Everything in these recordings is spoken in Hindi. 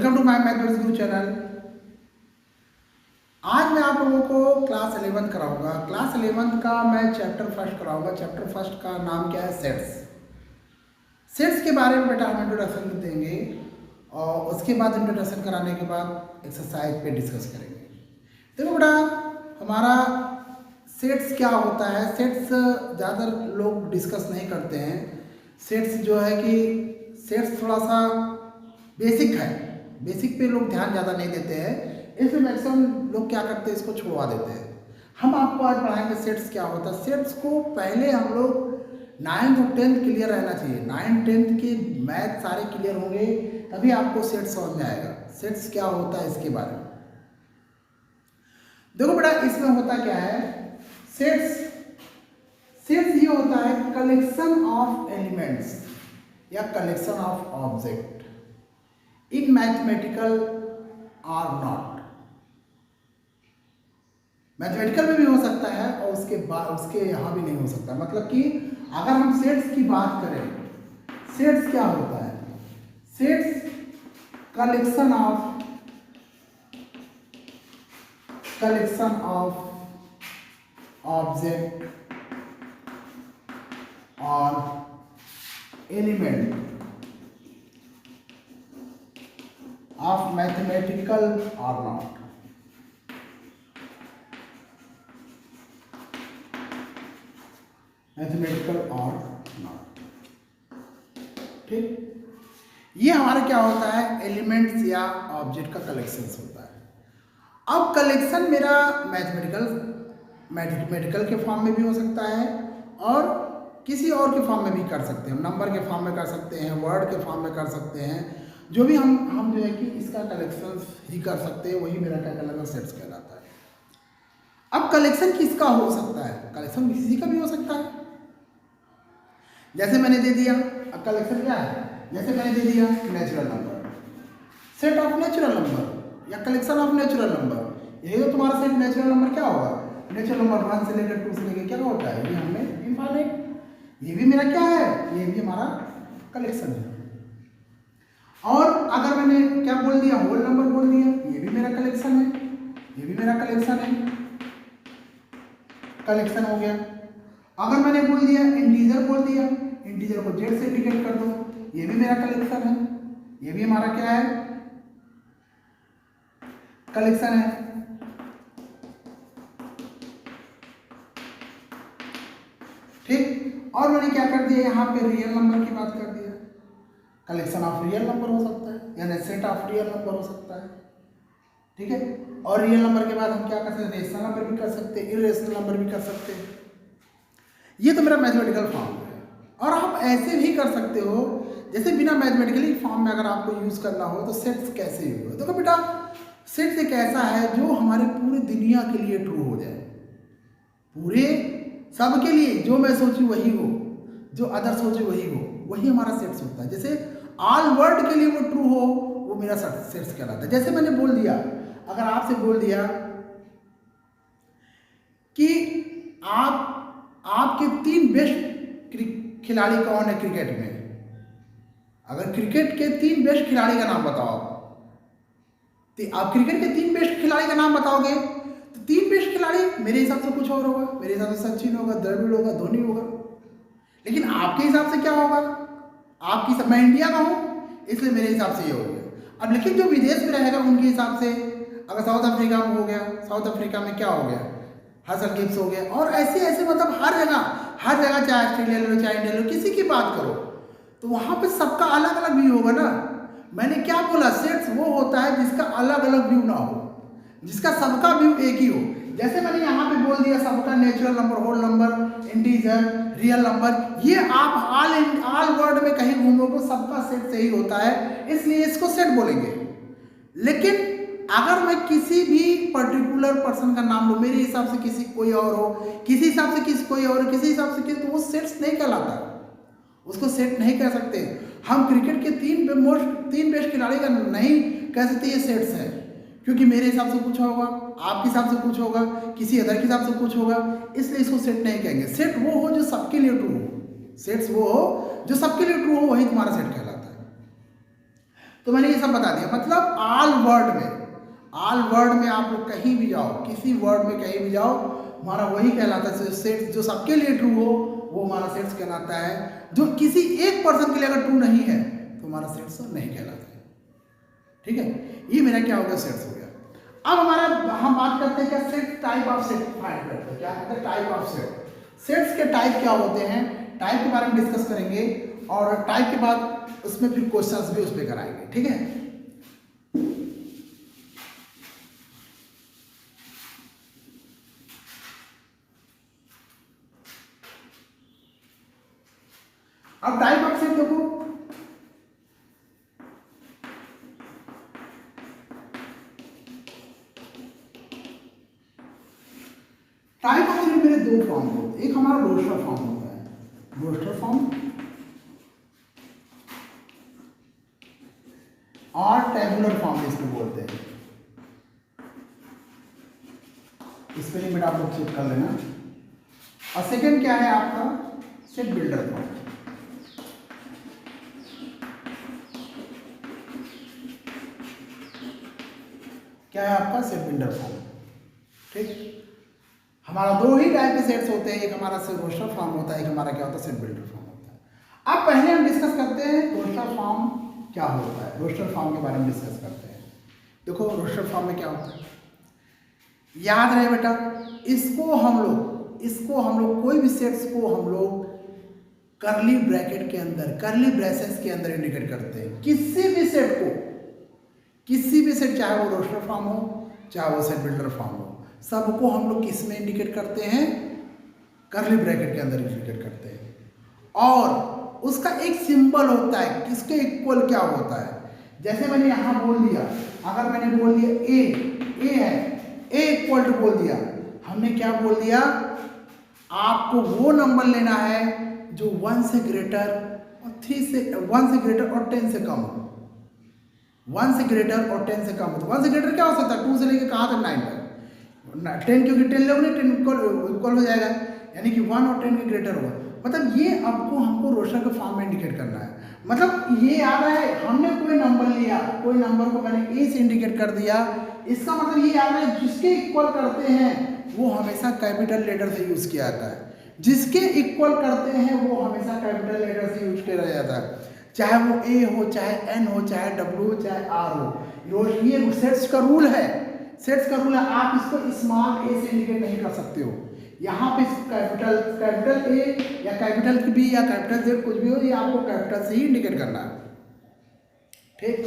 Welcome to my mathematics Guru channel. आज मैं आप लोगों को क्लास 11th कराऊंगा। क्लास 11th का मैं चैप्टर फर्स्ट कराऊंगा। चैप्टर फर्स्ट का नाम क्या है? सेट्स। सेट्स के बारे में बेटा हम इंट्रोडक्शन देंगे और उसके बाद इंट्रोडक्शन कराने के बाद एक्सरसाइज पे डिस्कस करेंगे। देखो बेटा, हमारा सेट्स क्या होता है, सेट्स ज़्यादातर लोग डिस्कस नहीं करते हैं। सेट्स जो है कि सेट्स थोड़ा सा बेसिक है, बेसिक पे लोग ध्यान ज़्यादा नहीं देते हैं, इसलिए मैक्सिमम लोग क्या करते हैं, इसको छुड़वा देते हैं। हम आपको आज पढ़ाएंगे सेट्स क्या होता है। सेट्स को पहले हम लोग 9th और 10th क्लियर रहना चाहिए। 9th 10th के मैथ सारे क्लियर होंगे तभी आपको सेट्स समझ में आएगा। सेट्स क्या होता है इसके बारे में देखो बेटा, इसमें होता क्या है, सेट्स ये होता है कलेक्शन ऑफ एलिमेंट्स या collection of object in mathematical or not. Mathematical में भी हो सकता है और उसके यहां भी नहीं हो सकता। मतलब कि अगर हम सेट्स की बात करें, सेट्स क्या होता है? सेट्स कलेक्शन ऑफ ऑब्जेक्ट और element of mathematical or not। Mathematical और नॉट, ठीक। ये हमारा क्या होता है, एलिमेंट्स या ऑब्जेक्ट का कलेक्शन होता है। अब कलेक्शन मेरा मैथमेटिकल के फॉर्म में भी हो सकता है और किसी और के फॉर्म में भी कर सकते हैं। नंबर के फॉर्म में कर सकते हैं, वर्ड के फॉर्म में कर सकते हैं। जो भी हम जो है कि इसका कलेक्शन ही कर सकते हैं, वही मेरा क्या कहलाता है, सेट्स कहलाता है। अब कलेक्शन किसका हो सकता है? कलेक्शन किसी का भी हो सकता है। जैसे मैंने दे दिया, अब कलेक्शन क्या है, जैसे मैंने दे दिया natural number, set of natural number या कलेक्शन ऑफ नेचुरल नंबर। यही तो तुम्हारा सेट नेचुरल नंबर क्या होगा, नेचुरल नंबर 1 से लेकर 2 से लेकर क्या होता है, ये हमें इनफाइनाइट। ये भी मेरा क्या है, ये भी हमारा कलेक्शन है। और अगर मैंने क्या बोल दिया, होल नंबर बोल दिया, ये भी मेरा कलेक्शन है, ये भी मेरा कलेक्शन है, कलेक्शन हो गया। अगर मैंने बोल दिया इंटीजर बोल दिया, इंटीजर को जेड से इंडिकेट कर दो, ये भी मेरा कलेक्शन है, ये भी हमारा क्या है, कलेक्शन है। ठीक। और मैंने क्या कर दिया, यहाँ पे रियल नंबर की बात कर दिया, कलेक्शन ऑफ रियल नंबर हो सकता है, यानी सेट ऑफ रियल नंबर हो सकता है, ठीक है। और रियल नंबर के बाद हम क्या कर सकते हैं, रेशनल नंबर भी कर सकते हैं, इरेशनल नंबर भी कर सकते हैं। ये तो मेरा मैथमेटिकल फॉर्म है। और आप ऐसे भी कर सकते हो, जैसे बिना मैथमेटिकली फॉर्म में अगर आपको यूज करना हो तो सेट्स कैसे यूज हो। देखो बेटा, सेट्स एक ऐसा है जो हमारे पूरी दुनिया के लिए ट्रू हो जाए, पूरे सबके लिए, जो मैं सोचूं वही हो, जो अदर सोचे वही हो, वही हमारा सेट्स होता है। जैसे ऑल वर्ल्ड के लिए वो ट्रू हो, वो मेरा सेट्स कहलाता है। जैसे मैंने बोल दिया, अगर आपसे बोल दिया कि आपके 3 बेस्ट खिलाड़ी कौन है क्रिकेट में, अगर क्रिकेट के 3 बेस्ट खिलाड़ी का नाम बताओ, तो आप क्रिकेट के 3 बेस्ट खिलाड़ी का नाम बताओगे, तो 3 बेस्ट खिलाड़ी मेरे हिसाब से कुछ और होगा, मेरे हिसाब से सचिन होगा, द्रविड़ होगा, धोनी होगा। लेकिन आपके हिसाब से क्या होगा, आपकी सब, मैं इंडिया का हूं इसलिए मेरे हिसाब से ये हो गया। अब लेकिन जो विदेश में रहेगा उनके हिसाब से, अगर साउथ अफ्रीका में हो गया, साउथ अफ्रीका में क्या हो गया, हसल गिब्स हो गया, और ऐसे ऐसे मतलब हर जगह चाहे ऑस्ट्रेलिया ले लो, चाहे इंडिया ले लो, किसी की बात करो तो वहां पे सबका अलग अलग व्यू होगा ना। मैंने क्या बोला, सेट्स वो होता है जिसका अलग अलग व्यू ना हो, जिसका सबका व्यू एक ही हो। जैसे मैंने यहाँ पे बोल दिया सबका natural number, whole number, integer, real number, ये आप ऑल वर्ल्ड में कहीं घूमोगे सबका सेट सही होता है, इसलिए इसको सेट बोलेंगे। लेकिन अगर मैं किसी भी पर्टिकुलर पर्सन का नाम लूं, मेरे हिसाब से किसी कोई और हो, किसी हिसाब से किसी कोई और, किसी हिसाब से किसी, तो वो सेट्स नहीं कहलाता, उसको सेट नहीं कह सकते। हम क्रिकेट के 3 बेस्ट खिलाड़ी का नहीं कह सकते ये सेट्स है, क्योंकि मेरे हिसाब से कुछ होगा, आपके हिसाब से कुछ होगा, किसी अदर के हिसाब से कुछ होगा, इसलिए इसको सेट नहीं कहेंगे। सेट वो हो जो सबके लिए ट्रू हो, सेट्स वो हो जो सबके लिए ट्रू हो, वही तुम्हारा सेट कहलाता है। तो मैंने ये सब बता दिया। मतलब ऑल वर्ड में आप लोग कहीं भी जाओ, किसी वर्ड में कहीं भी जाओ, हमारा वही कहलाता है सेट। जो सबके लिए ट्रू हो वो हमारा सेट्स कहलाता है। जो किसी एक पर्सन के लिए अगर ट्रू नहीं है तो हमारा सेट्स नहीं कहलाता है। ठीक है, ये मेरा क्या हो गया, सेट्स हो गया। अब हम बात करते हैं क्या, set type of set find करते हैं। क्या कहते हैं, टाइप ऑफ सेट। सेट्स के टाइप क्या होते हैं, टाइप के बारे में डिस्कस करेंगे, और टाइप के बाद उसमें फिर क्वेश्चंस भी उस पर कराएंगे। ठीक है, अब टाइप ऑफ सेट देखो, टाइप ऑफ सेट मेरे दो फॉर्म होते हैं। एक हमारा रोस्टर फॉर्म होता है, रोस्टर फॉर्म, और टेबुलर फॉर्म इसको बोलते हैं। स्पेलिंग बेटा आप लोग चेक कर लेना। और सेकंड क्या है आपका, सेट बिल्डर फॉर्म। क्या है आपका, सेट बिल्डर फॉर्म। ठीक, हमारा दो ही टाइप के सेट्स होते हैं, एक हमारा से रोस्टर फॉर्म होता है, एक हमारा क्या होता है, सेट बिल्डर फॉर्म होता है। अब पहले हम डिस्कस करते हैं रोस्टर फॉर्म क्या होता है। रोस्टर फॉर्म के बारे में डिस्कस करते हैं। देखो रोस्टर फॉर्म में क्या होता है, याद रहे बेटा, इसको हम लोग कोई भी सेट्स को हम लोग करली ब्रैकेट के अंदर, करली ब्रेसेस के अंदर इंडिकेट करते हैं। किसी भी सेट, चाहे वो रोस्टर फॉर्म हो, चाहे वो सेट बिल्डर फॉर्म हो, सबको हम लोग किस में इंडिकेट करते हैं, करली ब्रैकेट के अंदर इंडिकेट करते हैं। और उसका एक सिंबल होता है, किसके इक्वल क्या होता है। जैसे मैंने यहां बोल दिया, अगर मैंने बोल दिया ए है, ए इक्वल टू बोल दिया, हमने क्या बोल दिया, आपको वो नंबर लेना है जो 1 से ग्रेटर और 1 से ग्रेटर और 10 से कम हो। 1 से ग्रेटर और 10 से कम हो। तो 1 से ग्रेटर क्या हो सकता है, 2 से लेके कहाँ तक 9 तक, 10, क्योंकि 10 लोग नहीं, 10 इक्वल हो जाएगा, यानी कि 1 और 10 के ग्रेटर होगा। मतलब ये आपको हमको रोस्टर के फॉर्म में इंडिकेट करना है। मतलब ये आ रहा है, हमने कोई नंबर लिया, कोई नंबर को मैंने ए से इंडिकेट कर दिया, इसका मतलब ये आ रहा है जिसके इक्वल करते हैं वो हमेशा कैपिटल लेटर से यूज किया जाता है। जिसके इक्वल करते हैं वो हमेशा कैपिटल लेटर से यूज किया जाता है, चाहे वो ए हो, चाहे एन हो, चाहे डब्ल्यू हो, चाहे आर हो। ये सेट्स का रूल है, सेट्स का रूल है। आप इसको स्मॉल ए से इंडिकेट नहीं कर सकते हो। यहाँ पे कैपिटल ए या कैपिटल बी या कैपिटल जेड कुछ भी हो, ये आपको कैपिटल से ही इंडिकेट करना है। ठीक,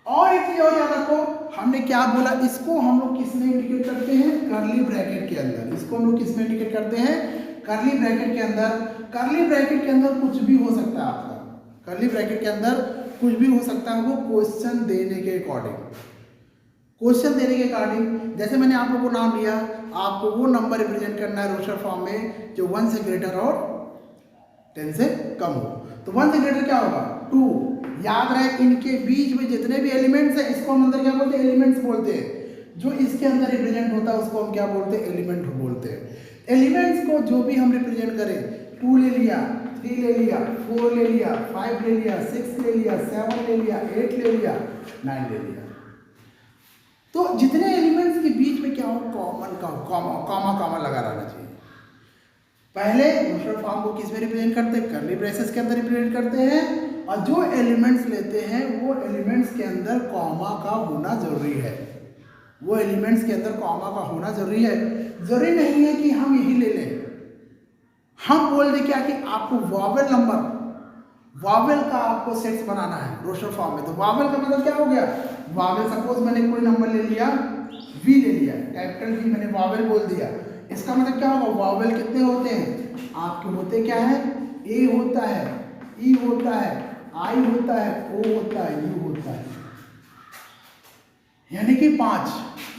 और एक चीज और याद रखो, हमने क्या बोला, इसको हम लोग किस में इंडिकेट करते हैं, करली ब्रैकेट के अंदर। इसको हम लोग किस में इंडिकेट करते हैं, करली ब्रैकेट के अंदर। करली ब्रैकेट के अंदर कुछ भी हो सकता है आपका, करली ब्रैकेट के अंदर कुछ भी हो सकता है, वो क्वेश्चन देने के अकॉर्डिंग, क्वेश्चन देने के अकॉर्डिंग। जैसे मैंने आप लोगों को नाम लिया, आपको वो नंबर रिप्रेजेंट करना है रोस्टर फॉर्म में जो 1 से ग्रेटर और 10 से कम हो। तो 1 से ग्रेटर क्या होगा, 2। याद रहे, इनके बीच में जितने भी एलिमेंट्स हैं, इसको हम अंदर क्या बोलते हैं, एलिमेंट्स बोलते हैं। जो इसके अंदर रिप्रेजेंट होता है उसको हम क्या बोलते हैं, एलिमेंट बोलते हैं। एलिमेंट्स को जो भी हम रिप्रेजेंट करें, 2 ले लिया, 3 ले लिया, 4 ले लिया, 5 ले लिया, 6 ले लिया, 7 ले लिया, 8 ले लिया, 9 ले लिया। तो जितने एलिमेंट्स के बीच में क्या हो, कॉमन का कॉमा लगा रहना चाहिए। पहले रोस्टर फॉर्म को किस में रिप्रेजेंट करते हैं, करली ब्रेसेस के अंदर रिप्रेजेंट करते हैं, और जो एलिमेंट्स लेते हैं वो एलिमेंट्स के अंदर कॉमा का होना जरूरी है। वो एलिमेंट्स के अंदर कॉमा का होना जरूरी है। जरूरी नहीं है कि हम यही ले लें, हम बोल दें क्या कि आपको वॉवेल नंबर, वॉवेल का आपको सेट्स बनाना है रोस्टर फॉर्म में। तो वॉवेल का मतलब क्या हो गया, वॉवेल, सपोज मैंने कोई नंबर ले लिया, वी ले लिया, कैपिटल वी, मैंने वॉवेल बोल दिया। इसका मतलब क्या होगा, वॉवेल कितने होते हैं आपके, होते क्या है, ए होता है, ई होता है, आई होता है, ओ होता है, यू होता है, यानी कि 5।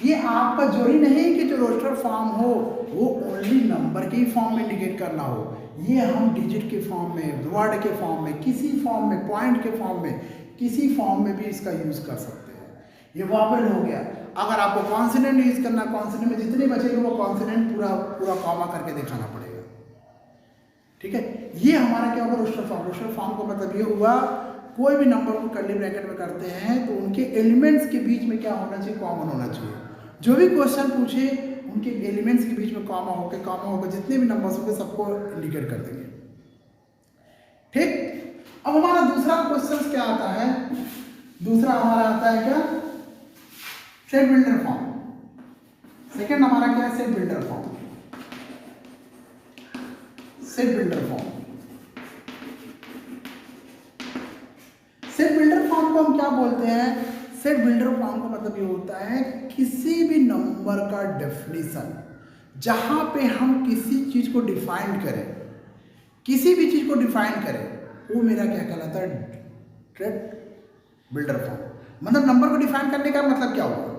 ये आपका जरूरी नहीं कि जो रोस्टर फॉर्म हो वो ओनली नंबर के ही फॉर्म में इंडिकेट करना हो। ये हम डिजिट के फॉर्म में, वर्ड के फॉर्म में, किसी फॉर्म में, पॉइंट के फॉर्म में, किसी फॉर्म में भी इसका यूज कर सकते हैं। ये वॉवेल हो गया। अगर आपको कॉन्सोनेंट यूज करना, कॉन्सोनेंट में जितने बचेंगे वो कॉन्सोनेंट पूरा कॉमा करके दिखाना पड़ेगा। ठीक है, ये हमारा क्या होगा, रोस्टर फॉर्म। रोस्टर फॉर्म का मतलब ये हुआ कोई भी नंबर को कर्ली ब्रैकेट में करते हैं तो उनके एलिमेंट्स के बीच में क्या होना चाहिए, कॉमन होना चाहिए। जो भी क्वेश्चन पूछे उनके एलिमेंट्स के बीच में कॉमन होकर जितने भी नंबर्स होंगे सबको इंडिकेट कर देंगे। ठीक, अब हमारा दूसरा क्वेश्चन क्या आता है, दूसरा हमारा आता है क्या, सेट बिल्डर फॉर्म। सेकंड हमारा क्या है, set builder form. Set builder form, set builder form को हम क्या बोलते हैं, सेट बिल्डर फॉर्म का मतलब ये होता है किसी भी नंबर का डेफिनेशन जहां पे हम किसी चीज को डिफाइन करें, किसी भी चीज को डिफाइन करें, वो मेरा क्या कहलाता है, सेट बिल्डर फॉर्म। मतलब नंबर को डिफाइन करने का मतलब क्या हुआ,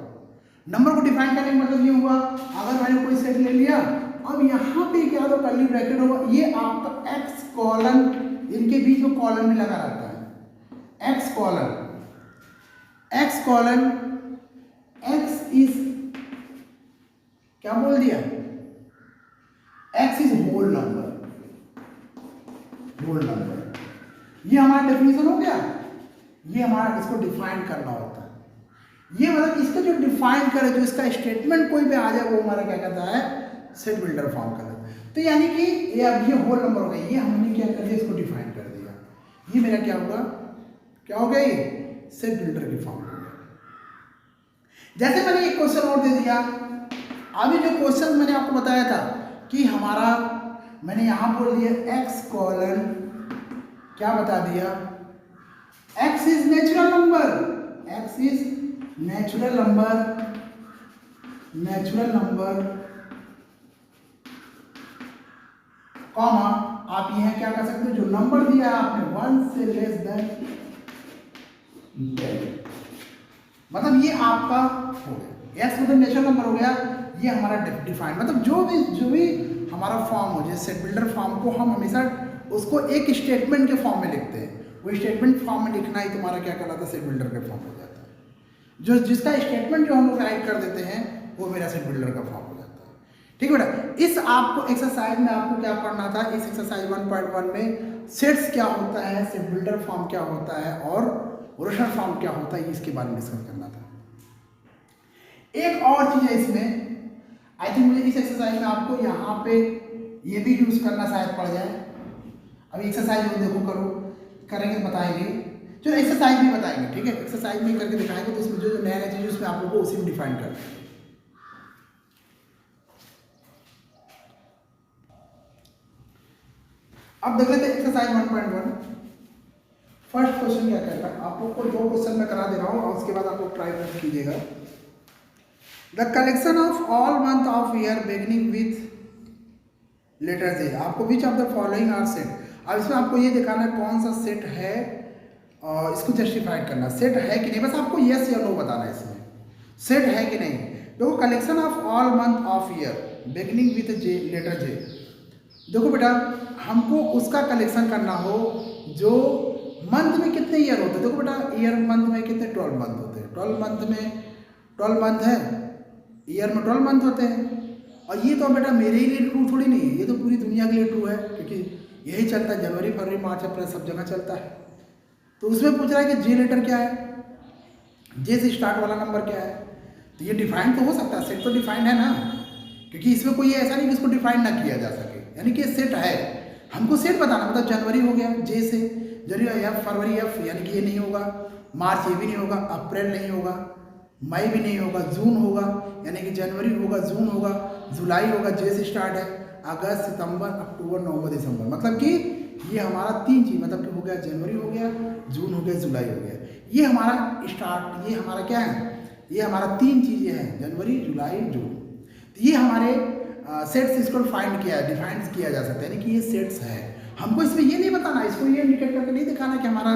नंबर को डिफाइन करने का मतलब ये हुआ, अगर मैंने कोई सेट ले लिया, अब यहाँ पे क्या होगा, कर्ली ब्रैकेट होगा, ये आपका एक्स कॉलन, इनके बीच में कॉलन भी लगा रहता है, x colon, x colon, x is क्या बोल दिया, x is whole number, whole number. ये हमारा डेफिनेशन हो गया, ये हमारा इसको डिफाइन करना होता है। ये मतलब इसका जो डिफाइन करे, जो इसका स्टेटमेंट कोई भी आ जाए, वो हमारा क्या कहता है, सेट बिल्डर फॉर्म का। तो यानी कि ये अब ये होल नंबर हो गया, ये हमने क्या कर दिया, इसको डिफाइन कर दिया, ये मेरा क्या होगा, क्या हो गया, ये सेट बिल्डर की फॉर्म हो गया। जैसे मैंने एक क्वेश्चन और दे दिया, अभी जो क्वेश्चन मैंने आपको बताया था कि हमारा, मैंने यहां बोल दिया एक्स कॉलन, क्या बता दिया, x is natural number, x is natural number, natural number, comma, आप यह क्या कर सकते हो, जो नंबर दिया है आपने 1 से लेस देन 10, मतलब ये आपका हो गया, एक्स मतलब नेचुरल नंबर हो गया, ये हमारा डिफाइन, मतलब जो भी हमारा फॉर्म हो, जैसे सेट बिल्डर फॉर्म को हम हमेशा उसको एक स्टेटमेंट के फॉर्म में लिखते हैं, वो स्टेटमेंट फॉर्म में लिखना ही तुम्हारा क्या कहलाता है, सेट बिल्डर के फॉर्म हो जाता है। जो जिसका स्टेटमेंट जो हम लोग राइट कर देते हैं वो मेरा सेट बिल्डर का फॉर्म हो जाता है। ठीक है बेटा, इस आपको एक्सरसाइज में आपको क्या पढ़ना था, इस एक्सरसाइज 1.1 में सेट्स क्या होता है, सेट बिल्डर फॉर्म क्या होता है और रोशन फॉर्म क्या होता है, इसके बारे में डिस्कस करना था। एक और चीज है इसमें, आई थिंक मुझे इस एक्सरसाइज में आपको यहाँ पे ये भी यूज करना शायद पड़ जाए। अभी एक्सरसाइज वो देखो, करो, करेंगे तो बताएंगे, जो एक्सरसाइज भी बताएंगे, ठीक है, एक्सरसाइज में करके दिखाएंगे, तो इसमें जो नया चीज उसमें आप लोगों को उसी में डिफाइन करना है। अब देख लेते हैं एक्सरसाइज 1.1। फर्स्ट क्वेश्चन क्या कहता है, आप लोग को 2 क्वेश्चन मैं करा दे रहा हूँ और उसके बाद आप लोग ट्राई कर कीजिएगा। The collection of all month of year beginning with letter J, आपको which of the following are set. अब इसमें आपको ये दिखाना है कौन सा सेट है और इसको जस्टिफाइड करना, सेट है कि नहीं, बस आपको यस या नो बताना है इसमें, सेट है कि नहीं। देखो, collection of all month of year beginning with J, letter J. देखो बेटा, हमको उसका कलेक्शन करना हो जो मंथ में कितने ईयर होते हैं। देखो बेटा, ईयर मंथ में कितने, 12 मंथ होते हैं, 12 मंथ में 12 मंथ है, ईयर में 12 मंथ होते हैं। और ये तो बेटा मेरे ही लिए ट्रू थोड़ी नहीं है, ये तो पूरी दुनिया के लिए ट्रू है, क्योंकि यही चलता है, जनवरी फरवरी मार्च अप्रैल सब जगह चलता है। तो उसमें पूछ रहा है कि जे लेटर क्या है, जे से स्टार्ट वाला नंबर क्या है। तो ये डिफाइंड तो हो सकता है, सेट तो डिफाइंड है ना, क्योंकि इसमें कोई ऐसा नहीं कि इसको डिफाइंड ना किया जा सके, यानी कि सेट है। हमको सेट बताना, मतलब जनवरी हो गया जे से, जनवरी एफ, फरवरी एफ, यानी कि ये नहीं होगा, मार्च ये भी नहीं होगा, अप्रैल नहीं होगा, मई भी नहीं होगा, जून होगा, यानी कि जनवरी होगा, जून होगा, जुलाई होगा, जे से स्टार्ट है, अगस्त, सितंबर, अक्टूबर, नवंबर, दिसंबर, मतलब कि ये हमारा 3 चीज, मतलब कि हो गया, जनवरी हो गया, जून हो गया, जुलाई हो गया, ये हमारा स्टार्ट, ये हमारा क्या है, ये हमारा 3 चीजें हैं, जनवरी, जुलाई, जून। तो ये हमारे सेट्स, इसको फाइंड किया है, डिफाइन किया जा सकता है, यानी कि ये सेट्स है। हमको इसमें ये नहीं बताना, इसको ये इंडिकेट करके नहीं दिखाना कि हमारा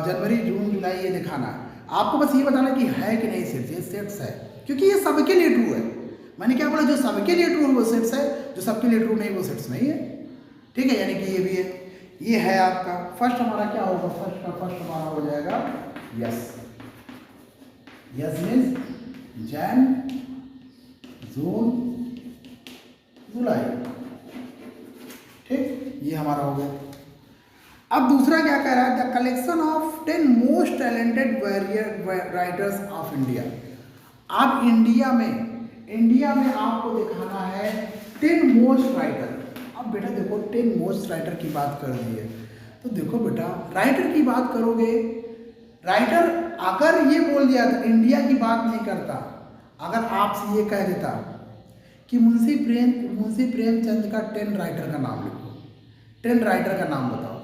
जनवरी, जून, जुलाई ये दिखाना है, आपको बस ये बताना कि है कि नहीं सेट्स, ये सेट्स है, क्योंकि ये सबके लिए ट्रू है। मैंने क्या बोला, जो सबके लिए ट्रू है वो सेट्स है, जो सबके लिए ट्रू नहीं वो सेट्स नहीं है। ठीक है, यानी कि ये भी है, ये है आपका फर्स्ट। हमारा क्या होगा, फर्स्ट हमारा हो जाएगा यस। यस मीन्स जैन, जून, जुलाई। ठीक, ये हमारा हो गया। अब दूसरा क्या कह रहा है, the collection of 10 most talented writers of India. आप इंडिया में आपको दिखाना है 10 मोस्ट राइटर। अब बेटा देखो 10 मोस्ट राइटर की बात कर दी है, तो देखो बेटा राइटर की बात करोगे, राइटर अगर ये बोल दिया तो इंडिया की बात नहीं करता। अगर आपसे ये कह देता कि मुंशी प्रेमचंद का 10 राइटर का नाम लिखो, 10 राइटर का नाम बताओ,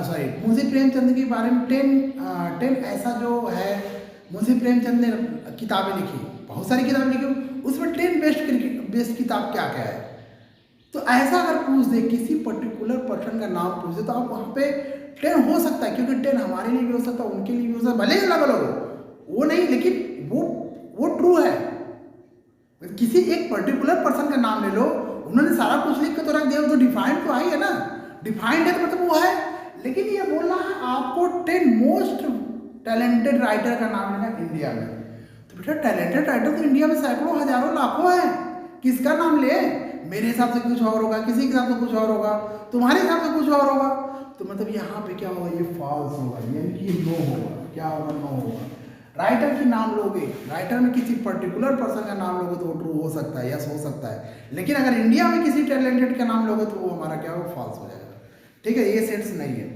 सॉरी मुंशी प्रेमचंद के बारे में 10 ऐसा जो है, मुंशी प्रेमचंद ने किताबें लिखी, बहुत सारी किताबें लिखी, उसमें 10 बेस्ट किताब क्या क्या है। तो ऐसा अगर पूछ दे, किसी पर्टिकुलर पर्सन का नाम पूछ दे, तो आप वहाँ पे 10 हो सकता है, क्योंकि 10 हमारे लिए भी हो सकता है, उनके लिए भी हो सकता है, भले अलग अलग हो वो नहीं, लेकिन वो ट्रू है। किसी एक पर्टिकुलर पर्सन का नाम ले लो, उन्होंने सारा कुछ लिख के तो रख दिया, तो डिफाइंड तो आई है ना, डिफाइंड है तो मतलब वो है। लेकिन ये बोलना है आपको 10 मोस्ट टैलेंटेड राइटर का नाम लेना इंडिया में, तो बेटा टैलेंटेड राइटर तो इंडिया में सैकड़ों हजारों लाखों है, किसका नाम ले। मेरे हिसाब से कुछ और होगा, किसी के हिसाब से कुछ और होगा, तुम्हारे हिसाब से कुछ और होगा, तो मतलब यहाँ पे क्या होगा, ये फॉल्स होगा, यानी कि नो होगा। क्या होगा, नो होगा। राइटर की नाम लोगे, राइटर में किसी पर्टिकुलर पर्सन का नाम लोगे तो वो ट्रू हो सकता है, यस हो सकता है, लेकिन अगर इंडिया में किसी टैलेंटेड का नाम लोगे तो वो हमारा क्या होगा, फॉल्स हो जाएगा। ठीक है, ये सेट्स नहीं है।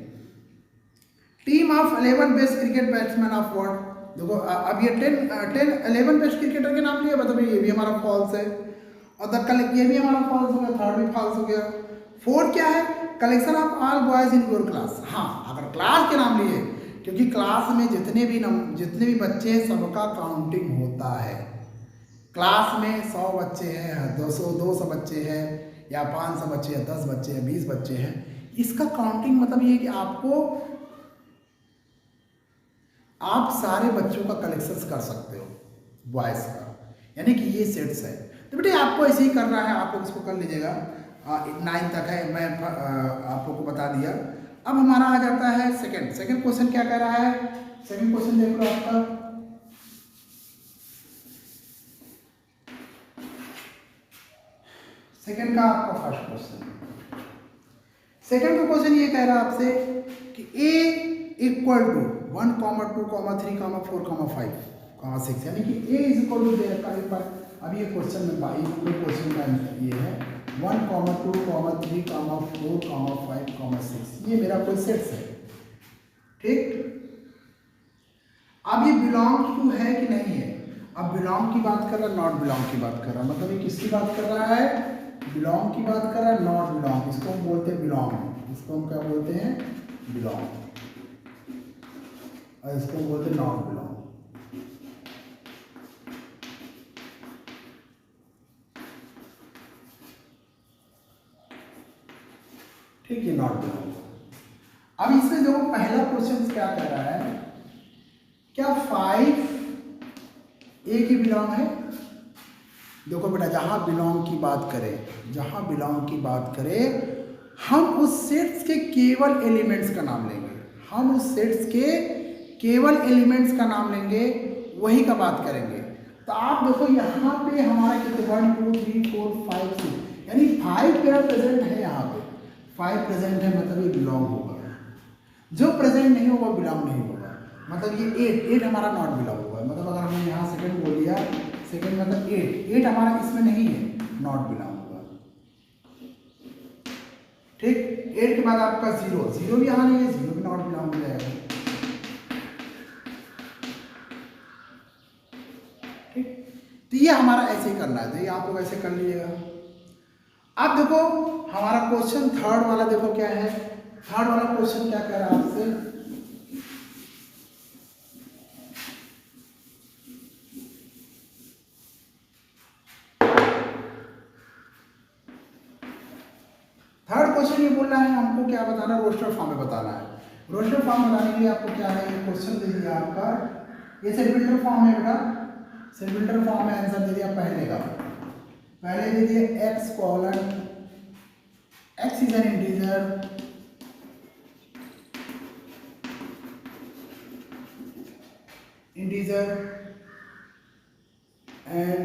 Team of 11 best cricket batsman of world, देखो अब ये 11 बेस्ट क्रिकेटर के नाम लिए, मतलब ये भी हमारा फॉल्स है, और ये भी हमारा फॉल्स हो गया, थर्ड भी फॉल्स हो गया। फोर्थ क्या है, collection of all boys in your class. हाँ, अगर क्लास के नाम लिए, क्योंकि क्लास में जितने भी बच्चे हैं सबका काउंटिंग होता है। क्लास में 100 बच्चे हैं, 200 बच्चे हैं, या 500 बच्चे हैं, 10 बच्चे हैं, 20 बच्चे हैं, इसका काउंटिंग मतलब ये कि आप सारे बच्चों का कलेक्शन कर सकते हो बॉयज का, यानी कि ये सेट्स है। तो बेटे आपको ऐसे ही करना है, आप लोग इसको कर लीजिएगा, 9 तक है, मैं आप लोग को बता दिया। अब हमारा आ जाता है सेकंड क्वेश्चन क्या कह रहा है। सेकंड क्वेश्चन देख लो आपका, सेकंड का आपका फर्स्ट क्वेश्चन। सेकंड का क्वेश्चन ये कह रहा है आपसे कि a इक्वल टू 1, 2, 3, 4, 5, 6, यानी कि a इज इक्वल टू पर। अब ये क्वेश्चन में क्वेश्चन का ये है 1, 2, 3, 4, 5, 6, ये मेरा कोई सेट्स है। ठीक, अब ये बिलोंग टू है कि नहीं है। अब बिलोंग की बात कर रहा है, नॉट बिलोंग की बात कर रहा है, मतलब ये किसकी बात कर रहा है, बिलोंग की बात कर रहा है, नॉट बिलोंग। इसको हम बोलते हैं बिलोंग, इसको हम क्या बोलते हैं, बिलोंग, और इसको हम बोलते हैं नॉट बिलोंग। ठीक है, नॉट बिलोंग। अब इसमें जो पहला क्वेश्चन क्या कह रहा है, क्या 5 ए की बिलोंग है। देखो बेटा, जहां बिलोंग की बात करें, हम उस सेट्स के केवल एलिमेंट्स का नाम लेंगे, वही का बात करेंगे। तो आप देखो यहाँ पे हमारा कितने 1, 2, 3, 4, 5, 6, यानी 5 मेरा प्रेजेंट है, यहाँ पे 5 प्रेजेंट है, मतलब ये बिलोंग होगा। जो प्रेजेंट नहीं होगा बिलोंग नहीं होगा, मतलब ये 8 हमारा नॉट बिलोंग होगा। मतलब अगर हमने यहाँ सेकंड बोल दिया, सेकंड मतलब 8 हमारा इसमें नहीं है, नॉट बिलोंग होगा। ठीक, 8 के बाद आपका 0 भी यहाँ नहीं है, 0 भी नॉट बिलोंग हो जाएगा। ठीक, तो ये हमारा ऐसे ही करना है, तो ये आप लोग ऐसे कर लीजिएगा। अब देखो हमारा क्वेश्चन थर्ड वाला, देखो क्या है, थर्ड वाला क्वेश्चन क्या कह रहा है आपसे, थर्ड क्वेश्चन ये बोल रहा है हमको क्या बताना, रोस्टर फॉर्म में बताना है। रोस्टर फॉर्म बनाने के लिए आपको क्या है, ये क्वेश्चन दे दिया आपका, ये सेट बिल्डर फॉर्म है बेटा, सेट बिल्डर फॉर्म में आंसर दे दिया पहले दे दिया x colon, x is an integer and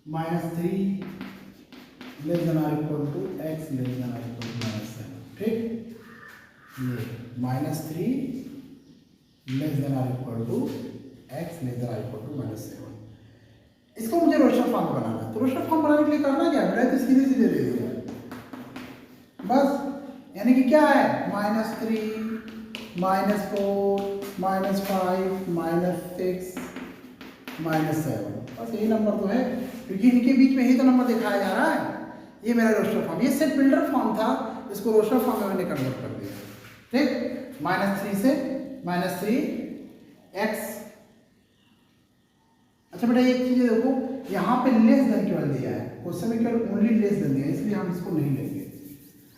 -3 less than or equal to x less than or equal to -7। ठीक, ये -3 less than or equal to x less than or equal to -7। इसको मुझे रोस्टर फॉर्म बनाना है। तो रोस्टर फॉर्म बनाने के लिए करना क्या है, तो सीधे सीधे ले लिया बस। यानी कि क्या है, -3 -4 -5 -6 -7, बस यही नंबर तो है, क्योंकि इनके बीच में ही तो नंबर दिखाया जा रहा है। ये मेरा रोस्टर फॉर्म, ये सेट बिल्डर फॉर्म था, इसको रोस्टर फॉर्म में मैंने कन्वर्ट कर दिया। ठीक, -3 से -3 x। अच्छा बेटा एक चीज देखो, यहाँ पे लेस देन केवल दिया है, क्वेश्चन में केवल ओनली लेस देन दिया है, इसलिए हम इसको नहीं लेंगे।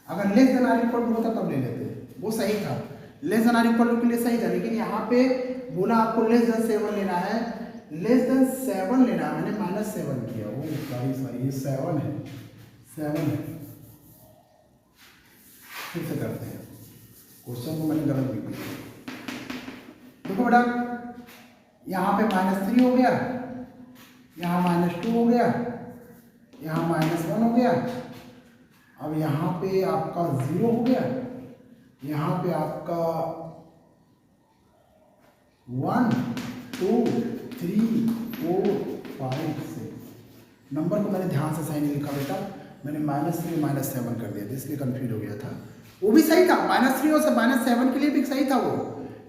अगर less than or equal to होता तब ले लेते, वो सही था, less than or equal to के लिए सही था। लेकिन यहाँ पे बोला आपको लेस देन 7 लेना है, लेस देन 7 लेना है, मैंने -7 किया। वो सॉरी ये 7 है, 7 है। फिर से करते हैं, क्वेश्चन को मैंने गलत लिख दिया। देखो बेटा यहाँ पे -3 हो गया, यहाँ -2 हो गया, यहाँ -1 हो गया, अब यहाँ पे आपका 0 हो गया, यहाँ पे आपका 1 2 3 4 5 6। नंबर को मैंने ध्यान से सही नहीं लिखा बेटा, मैंने -3 -7 कर दिया था, इसलिए कंफ्यूज हो गया था। वो भी सही था, -3 और -7 के लिए भी सही था वो,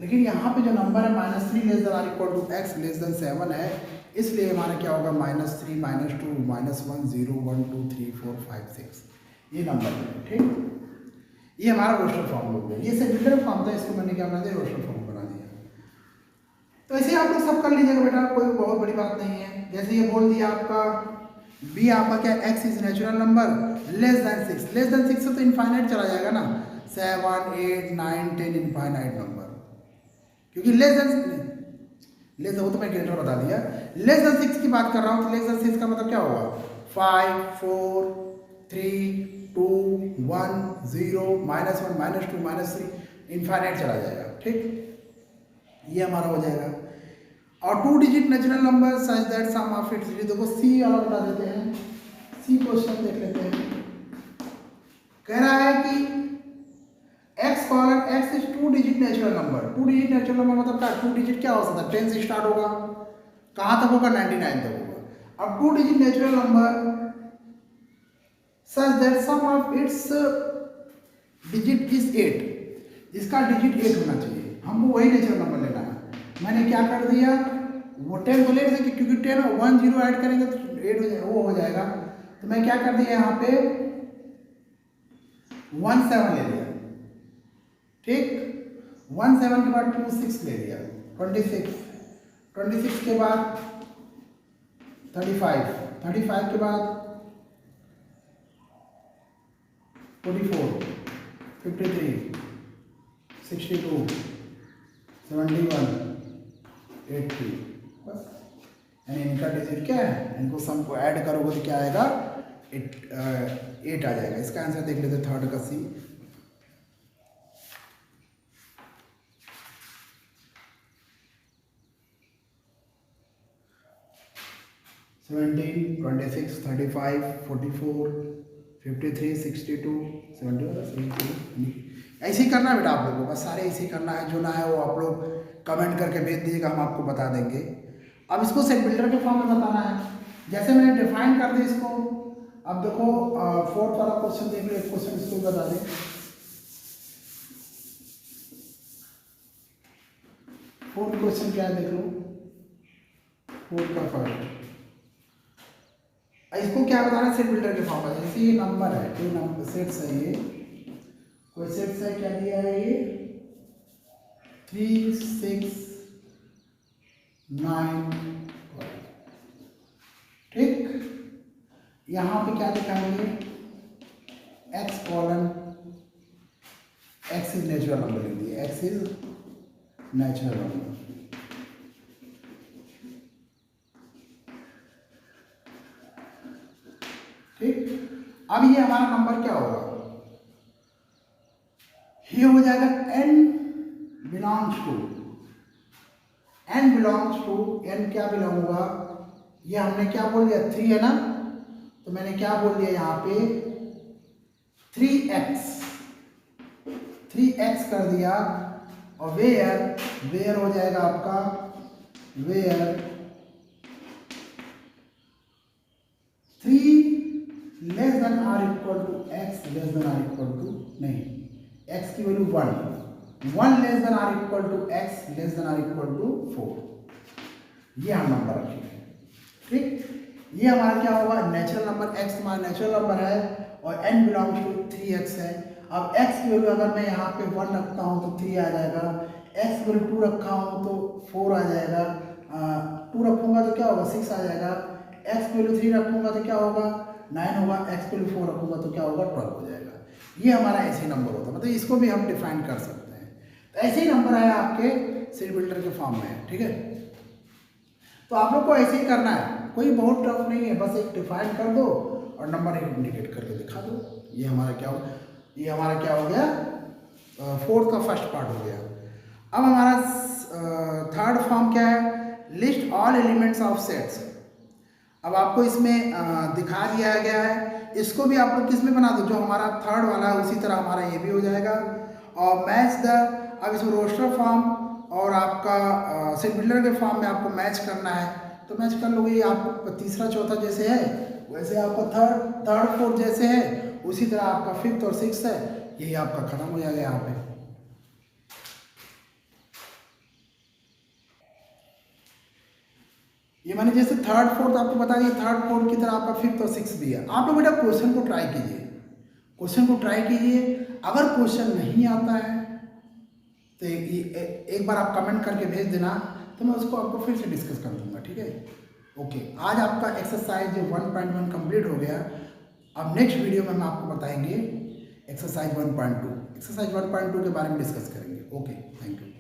लेकिन यहाँ पे जो नंबर है -3 less than or equal to x less than 7 है, इसलिए हमारा क्या होगा -3 -2 -1 0 1 2 3 4 5 6 ये नंबर है। ठीक, ये हमारा रोस्टर फॉर्म हो गया। ये सेट फॉर्म था, इसको मैंने क्या बना दिया, रोस्टर फॉर्म बना दिया। तो ऐसे आप लोग सब कर लीजिएगा बेटा, कोई बहुत बड़ी बात नहीं है। जैसे ये बोल दिया आपका बी, आपका क्या x is natural number less than 6, less than 6 से तो इनफाइनाइट चला जाएगा ना, 7 8 9 10 इनफाइनाइट नंबर, क्योंकि लेस वो तो मैं ग्रेटर बता दिया। लेस देन 6 की बात कर रहा हूँ, तो लेस देन 6 का मतलब क्या होगा, 5 4 3 2 1 0 -1 -2 -3 इनफाइनाइट चला जाएगा। ठीक, ये हमारा हो जाएगा। और 2 digit natural number such that sum of its, देखो सी वाला बता देते हैं, सी क्वेश्चन देख लेते हैं। कह रहा है कि x colon x is 2 digit natural number. 2 digit natural number मतलब क्या, 2 डिजिट क्या हो सकता है, 10 से स्टार्ट होगा, कहाँ तक होगा, 99 तक होगा। अब 2 digit natural number such that sum of its digit is 8, इसका डिजिट 8 होना चाहिए, हमको वही नेचुरल नंबर लेना है। मैंने क्या कर दिया, वो 10 तो ले सकते, क्योंकि 10 1 0 ऐड करेंगे तो 8 हो जाएगा, वो हो जाएगा। तो मैं क्या कर दिया, यहाँ पे 1 7 ले लिया। ठीक, 1 7 के बाद 2 6 ले लिया, 26 के बाद 35 के बाद 44 53 62 71 80, बस। यानी इनका डिजिट क्या है, इनको सम को ऐड करोगे तो क्या आएगा, 8 आ जाएगा। इसका आंसर देख लेते, थर्ड का सी। सेवेंटीन 26 35 44 53 62 71। ऐसे ही करना है बेटा आप लोगों को, बस सारे ऐसे ही करना है। जो ना है वो आप लोग कमेंट करके भेज दीजिएगा, हम आपको बता देंगे। अब इसको सेट बिल्डर के फॉर्म में बताना है, जैसे मैंने डिफाइन कर दिया इसको। अब देखो 4th वाला क्वेश्चन देख लो, एक क्वेश्चन इसको बता दें। 4th क्वेश्चन क्या है देख लो, 4th का फर्स्ट, इसको क्या बताना है, सेट बिल्डर के फॉर्म में। जैसे ये नंबर है, कोई नंबर सेट्स है, ये कोई सेट्स है, क्या दिया है ये 3 6 9 12। ठीक, यहाँ पे क्या दिखाएंगे, x colon x is natural number लिख दिया, एक्स इज नेचुरल नंबर। ठीक, अब ये हमारा नंबर क्या होगा, ये हो जाएगा n belongs to, n belongs to, n क्या बिलोंग होगा, ये हमने क्या बोल दिया 3 है ना, तो मैंने क्या बोल दिया यहाँ पे 3x 3x कर दिया और वेयर हो जाएगा आपका where 3 less than or equal to x less than or equal to नहीं x की value 1 less than or equal to x less than or equal to 4, ये हम नंबर रखेंगे। ठीक, ये हमारा क्या होगा, नेचुरल नंबर x हमारा नेचुरल नंबर है और n बिलोंग्स टू 3x है। अब x की वैल्यू अगर मैं यहाँ पे 1 रखता हूँ तो 3 आ जाएगा, x की वैल्यू 2 रखा हूँ तो 4 आ जाएगा, 2 रखूँगा तो क्या होगा 6 आ जाएगा, x की वैल्यू 3 रखूँगा तो क्या होगा 9 होगा, x की वैल्यू 4 रखूँगा तो क्या होगा 12 हो जाएगा। ये हमारा ऐसे ही नंबर होता है, मतलब इसको भी हम डिफाइन कर सकते हैं। तो ऐसे ही नंबर है आपके सीड बिल्डर के फॉर्म में। ठीक है, तो आप लोग को ऐसे ही करना है, कोई बहुत टफ नहीं है, बस एक डिफाइन कर दो और नंबर इंडिकेट करके दिखा दो। ये हमारा क्या हो गया, फोर्थ का फर्स्ट पार्ट हो गया। अब हमारा थर्ड फॉर्म क्या है, list all elements of sets. अब आपको इसमें दिखा दिया गया है, इसको भी आप लोग किस में बना दो, जो हमारा थर्ड वाला है उसी तरह हमारा ये भी हो जाएगा। और मैच द, अब इसमें रोस्टर फॉर्म और आपका सीड बिल्डर के फॉर्म में आपको मैच करना है तो मैच कर लोगे। आपको तीसरा चौथा जैसे है वैसे आपका थर्ड फोर्थ जैसे है उसी तरह आपका फिफ्थ और सिक्स्थ है, यही आपका खत्म हो जाएगा यहाँ पे। ये मैंने जैसे थर्ड फोर्थ आपको बता दिया, थर्ड फोर्थ की तरह आपका फिफ्थ और सिक्स्थ भी है। आप लोग बेटा क्वेश्चन को ट्राई कीजिए, अगर क्वेश्चन नहीं आता है तो एक बार आप कमेंट करके भेज देना तो मैं उसको आपको फिर से डिस्कस कर दूंगा। ठीक है, ओके। आज आपका एक्सरसाइज 1.1 कंप्लीट हो गया। अब नेक्स्ट वीडियो में हम आपको बताएंगे एक्सरसाइज 1.2 के बारे में डिस्कस करेंगे। Okay, thank you.